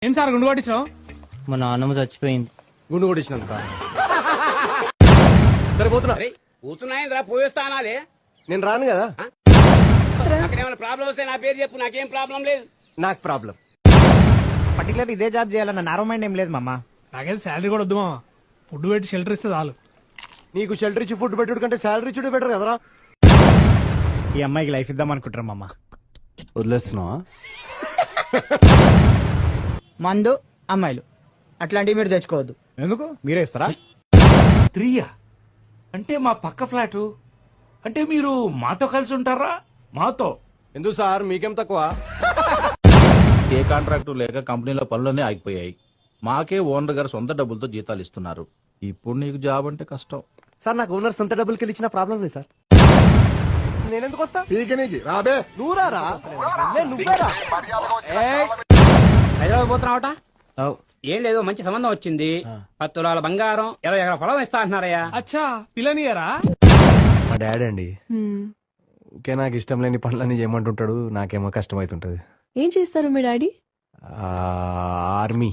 ఏం సార్ గుండు కొట్టించావు? మా నాన్నమ్మ చచ్చిపోయింది. గుండు కొట్టించినందుక. సరే పోతున్నా. పోతున్నాయింద్రా, పోయేస్తా అనాలే. నేను రాను కదా. అక్కడ ఏమైనా ప్రాబ్లం వస్తే నా పేరు చెప్పు, నాకేం ప్రాబ్లం లేదు. నాకు ప్రాబ్లం. పర్టికులర్ ఇదే జాబ్ చేయాలన్న నారో మైండ్ ఏం లేదు మామ. నాకైతే శాలరీ కూడా వద్దు మామ, ఫుడ్ పెట్టి షెల్టర్ ఇస్తే చాలు. నీకు షెల్టర్ ఇచ్చి ఫుడ్ పెట్టుడు కంటే శాలరీ ఇచ్చుడే బెటర్ కదరా. ఈ అమ్మాయికి లైఫ్ ఇద్దాం అనుకుంటారు మామ. వదిలేస్తున్నావా? మందు అమ్మాయిలు అట్లాంటివి మీరు తెచ్చుకోవద్దు. ఎందుకు మీరే ఇస్తారా? 3 అంటే మా పక్క ఫ్లాటు అంటే మీరు మాతో కలిసి ఉంటారా? మాతో ఎందుకు సార్ మీకేం తక్కువ? ఏ కాంట్రాక్టు లేక కంపెనీలో పనులన్నీ ఆగిపోయాయి. మాకే ఓనర్ గారు సొంత డబ్బులతో జీతాలు ఇస్తున్నారు. ఇప్పుడు నీకు జాబ్ అంటే కష్టం. సార్ నాకు ఓనర్ సొంత డబ్బులకి ఇచ్చిన ప్రాబ్లం లేదు సార్. నేనెందుకు వస్తా? రాబే నువ్వు రారా? నువ్వేరా? హైదరాబాద్ పోతున్నావట? ఏం లేదు, మంచి సంబంధం వచ్చింది. 10 తులాల బంగారం, 20 ఎకరాల పొలం ఇస్తా అంటున్నారయ్యా. అచ్చా పిల్లనియరా? మా డాడీ అండి. ఓకే, నాకు ఇష్టం లేని పనులన్నీ చేయమంటుంటాడు. నాకేమో కష్టం అవుతుంటది. ఏం చేస్తారు మీ డాడీ? ఆర్మీ.